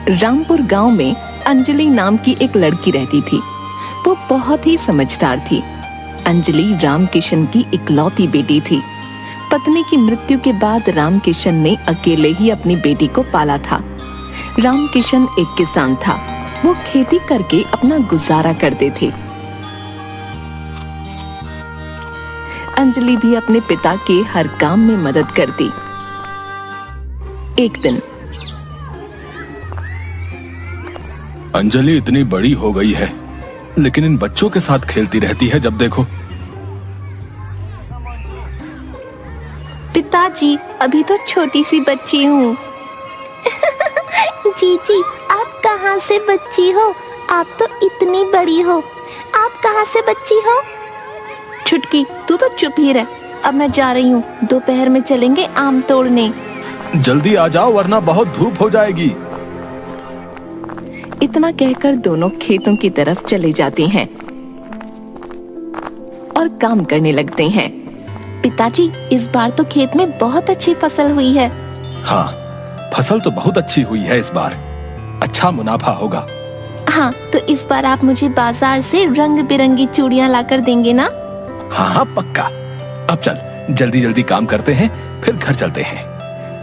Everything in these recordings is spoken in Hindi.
रामपुर गांव में अंजलि नाम की एक लड़की रहती थी। वो बहुत ही समझदार थी। अंजलि रामकिशन की इकलौती बेटी थी। पत्नी की मृत्यु के बाद रामकिशन ने अकेले ही अपनी बेटी को पाला था। रामकिशन एक किसान था। वो खेती करके अपना गुजारा करते थे। अंजलि भी अपने पिता के हर काम में मदद करती। एक दिन अंजलि इतनी बड़ी हो गई है, लेकिन इन बच्चों के साथ खेलती रहती है जब देखो। पिताजी, अभी तो छोटी सी बच्ची हूँ। जीजी, आप कहाँ से बच्ची हो? आप तो इतनी बड़ी हो। आप कहाँ से बच्ची हो? छुटकी, तू तो चुप ही रह। अब मैं जा रही हूँ, दोपहर में चलेंगे आम तोड़ने। जल्दी आ जाओ वरना बहुत धूप हो जाएगी। इतना कहकर दोनों खेतों की तरफ चले जाते हैं और काम करने लगते हैं। पिताजी, इस बार तो खेत में बहुत अच्छी फसल हुई है। हाँ, फसल तो बहुत अच्छी हुई है इस बार। अच्छा मुनाफा होगा। हाँ, तो इस बार आप मुझे बाजार से रंग बिरंगी चूड़ियाँ लाकर देंगे ना? हाँ, पक्का। अब चल जल्दी जल्दी काम करते हैं, फिर घर चलते हैं।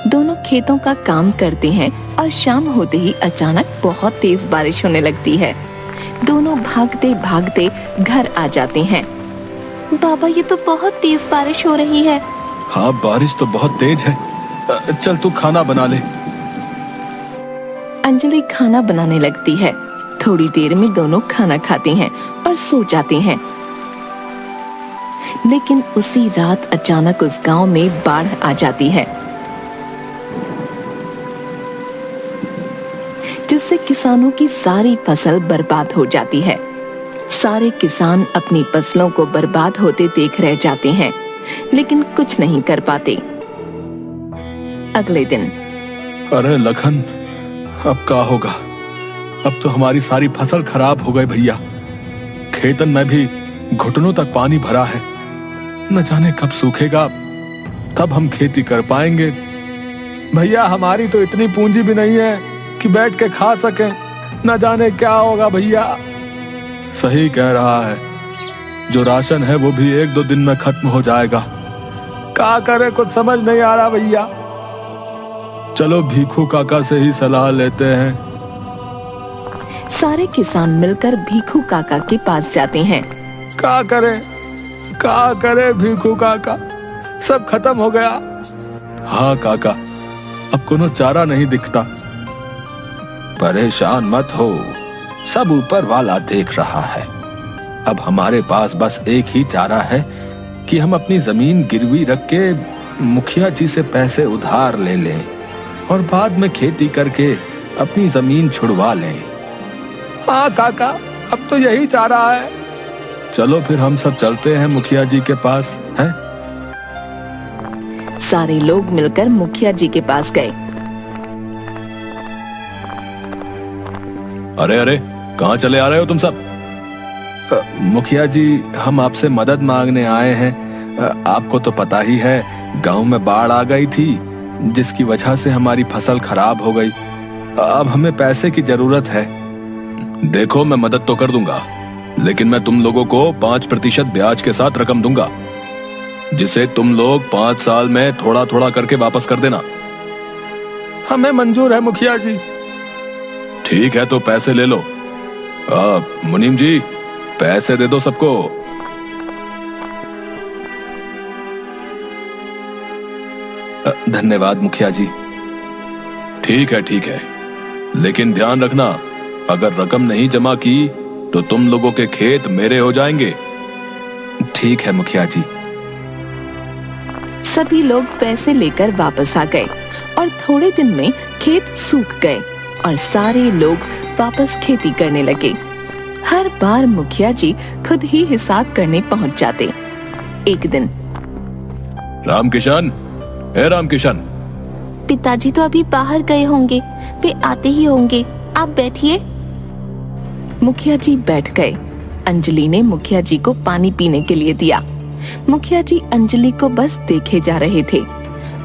दोनों खेतों का काम करते हैं और शाम होते ही अचानक बहुत तेज बारिश होने लगती है। दोनों भागते भागते घर आ जाते हैं। बाबा, ये तो बहुत तेज बारिश हो रही है। हाँ, बारिश तो बहुत तेज है। चल तू खाना बना ले। अंजलि खाना बनाने लगती है। थोड़ी देर में दोनों खाना खाते हैं और सो जाते हैं। लेकिन उसी रात अचानक उस गांव में बाढ़ आ जाती है, जिससे किसानों की सारी फसल बर्बाद हो जाती है। सारे किसान अपनी फसलों को बर्बाद होते देख रह जाते हैं, लेकिन कुछ नहीं कर पाते। अगले दिन, अरे लखन, अब क्या होगा? अब तो हमारी सारी फसल खराब हो गई भैया। खेतन में भी घुटनों तक पानी भरा है। न जाने कब सूखेगा, तब हम खेती कर पाएंगे। भैया, हमारी तो इतनी पूंजी भी नहीं है कि बैठ के खा सकें। न जाने क्या होगा भैया। सही कह रहा है, जो राशन है वो भी 1-2 दिन में खत्म हो जाएगा। क्या करे, कुछ समझ नहीं आ रहा भैया। चलो भीखू काका से ही सलाह लेते हैं। सारे किसान मिलकर भीखू काका के पास जाते हैं। क्या करे भीखू काका, सब खत्म हो गया। हाँ काका, अब कोनो चारा नहीं दिखता। परेशान मत हो, सब ऊपर वाला देख रहा है। अब हमारे पास बस एक ही चारा है कि हम अपनी जमीन गिरवी रख के मुखिया जी से पैसे उधार ले लें और बाद में खेती करके अपनी जमीन छुड़वा लें। हाँ काका, अब तो यही चारा है। चलो फिर हम सब चलते हैं मुखिया जी के पास, हैं? सारे लोग मिलकर मुखिया जी के पास गए। अरे अरे, कहाँ चले आ रहे हो तुम सब? मुखिया जी, हम आपसे मदद मांगने आए हैं। आपको तो पता ही है, गांव में बाढ़ आ गई थी, जिसकी वजह से हमारी फसल खराब हो गई। अब हमें पैसे की जरूरत है। देखो, मैं मदद तो कर दूंगा, लेकिन मैं तुम लोगों को 5% ब्याज के साथ रकम दूंगा, जिसे तुम लोग 5 साल में थोड़ा थोड़ा करके वापस कर देना। हमें मंजूर है मुखिया जी। ठीक है, तो पैसे ले लो। मुनीम जी, पैसे दे दो सबको। धन्यवाद मुखिया जी। ठीक है, लेकिन ध्यान रखना, अगर रकम नहीं जमा की तो तुम लोगों के खेत मेरे हो जाएंगे। ठीक है मुखिया जी। सभी लोग पैसे लेकर वापस आ गए और थोड़े दिन में खेत सूख गए और सारे लोग वापस खेती करने लगे। हर बार मुखिया जी खुद ही हिसाब करने पहुंच जाते। एक दिन, रामकिशन, रामकिशन। पिताजी तो अभी बाहर गए होंगे, वे आते ही होंगे। आप बैठिए। मुखिया जी बैठ गए। अंजलि ने मुखिया जी को पानी पीने के लिए दिया। मुखिया जी अंजलि को बस देखे जा रहे थे।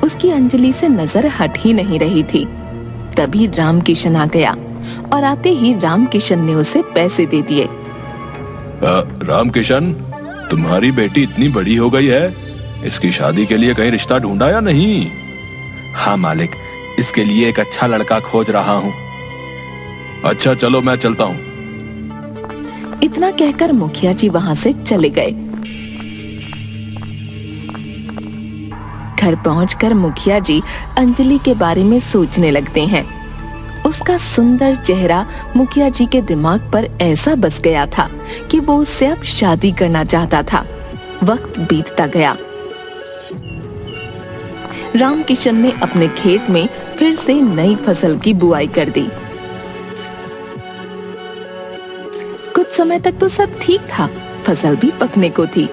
उसकी अंजलि से नजर हट ही नहीं रही थी। तभी रामकिशन आ गया और आते ही रामकिशन ने उसे पैसे दे दिए। रामकिशन, तुम्हारी बेटी इतनी बड़ी हो गई है, इसकी शादी के लिए कहीं रिश्ता ढूंढा या नहीं? हाँ मालिक, इसके लिए एक अच्छा लड़का खोज रहा हूँ। अच्छा चलो मैं चलता हूँ। इतना कहकर मुखिया जी वहां से चले गए। घर पहुंचकर मुखिया जी अंजलि के बारे में सोचने लगते हैं। उसका सुंदर चेहरा मुखिया जी के दिमाग पर ऐसा बस गया था कि वो उससे अब शादी करना चाहता था। वक्त बीतता गया। रामकिशन ने अपने खेत में फिर से नई फसल की बुआई कर दी। कुछ समय तक तो सब ठीक था, फसल भी पकने को थी।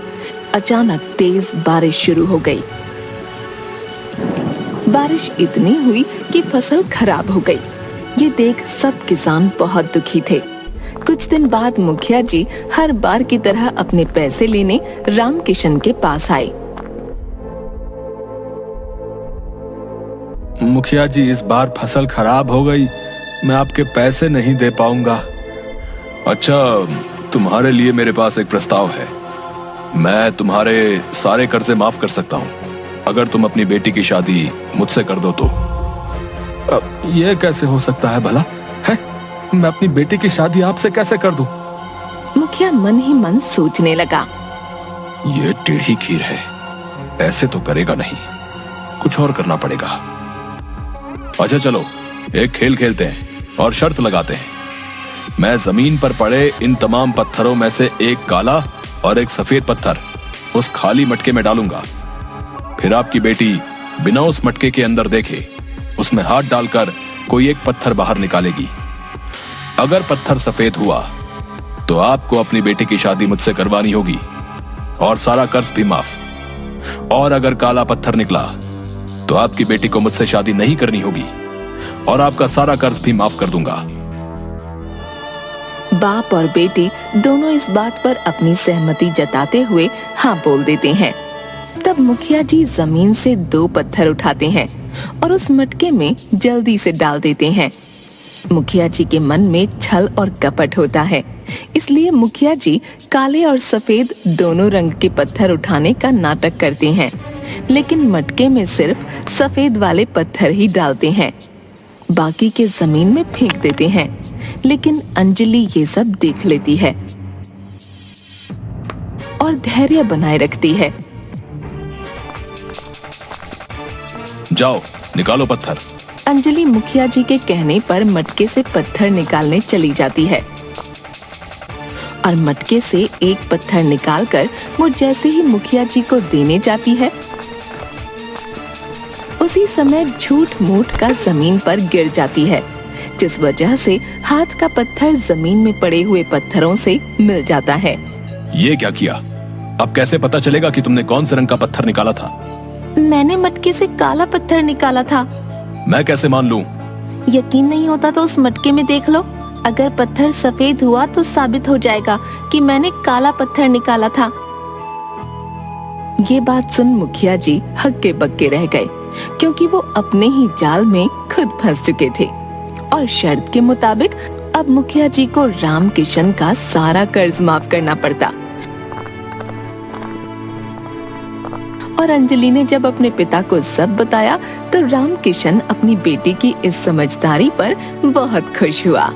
अचानक तेज बारिश शुरू हो गई। बारिश इतनी हुई कि फसल खराब हो गई। ये देख सब किसान बहुत दुखी थे। कुछ दिन बाद मुखिया जी हर बार की तरह अपने पैसे लेने रामकिशन के पास आए। मुखिया जी, इस बार फसल खराब हो गई, मैं आपके पैसे नहीं दे पाऊंगा। अच्छा, तुम्हारे लिए मेरे पास एक प्रस्ताव है। मैं तुम्हारे सारे कर्जे माफ कर सकता हूँ अगर तुम अपनी बेटी की शादी मुझसे कर दो तो। ये कैसे हो सकता है भला? है, मैं अपनी बेटी की शादी आपसे कैसे कर दूं? मुखिया मन ही मन सोचने लगा। ये टेढ़ी खीर है, ऐसे तो करेगा नहीं, कुछ और करना पड़ेगा। अच्छा चलो, एक खेल खेलते हैं और शर्त लगाते हैं। मैं जमीन पर पड़े इन तमाम पत्थरों में से एक काला और एक सफेद पत्थर उस खाली मटके में डालूंगा। फिर आपकी बेटी बिना उस मटके के अंदर देखे उसमें हाथ डालकर कोई एक पत्थर बाहर निकालेगी। अगर पत्थर सफेद हुआ तो आपको अपनी बेटी की शादी मुझसे करवानी होगी और सारा कर्ज भी माफ। और अगर काला पत्थर निकला तो आपकी बेटी को मुझसे शादी नहीं करनी होगी और आपका सारा कर्ज भी माफ कर दूंगा। बाप और बेटी दोनों इस बात पर अपनी सहमति जताते हुए हाँ बोल देते हैं। तब मुखिया जी जमीन से 2 पत्थर उठाते हैं और उस मटके में जल्दी से डाल देते हैं। मुखिया जी के मन में छल और कपट होता है, इसलिए मुखिया जी काले और सफेद दोनों रंग के पत्थर उठाने का नाटक करते हैं, लेकिन मटके में सिर्फ सफेद वाले पत्थर ही डालते हैं, बाकी के जमीन में फेंक देते हैं। लेकिन अंजलि ये सब देख लेती है और धैर्य बनाए रखती है। जाओ निकालो पत्थर। अंजलि मुखिया जी के कहने पर मटके से पत्थर निकालने चली जाती है और मटके से एक पत्थर निकालकर वो जैसे ही मुखिया जी को देने जाती है, उसी समय झूठ मूठ का जमीन पर गिर जाती है, जिस वजह से हाथ का पत्थर जमीन में पड़े हुए पत्थरों से मिल जाता है। ये क्या किया? अब कैसे पता चलेगा कि तुमने कौन से रंग का पत्थर निकाला था? मैंने मटके से काला पत्थर निकाला था। मैं कैसे मान लूं? यकीन नहीं होता तो उस मटके में देख लो। अगर पत्थर सफेद हुआ तो साबित हो जाएगा कि मैंने काला पत्थर निकाला था। ये बात सुन मुखिया जी हक्के बक्के रह गए, क्योंकि वो अपने ही जाल में खुद फंस चुके थे और शर्त के मुताबिक अब मुखिया जी को रामकिशन का सारा कर्ज माफ करना पड़ता। और अंजलि ने जब अपने पिता को सब बताया तो रामकिशन अपनी बेटी की इस समझदारी पर बहुत खुश हुआ।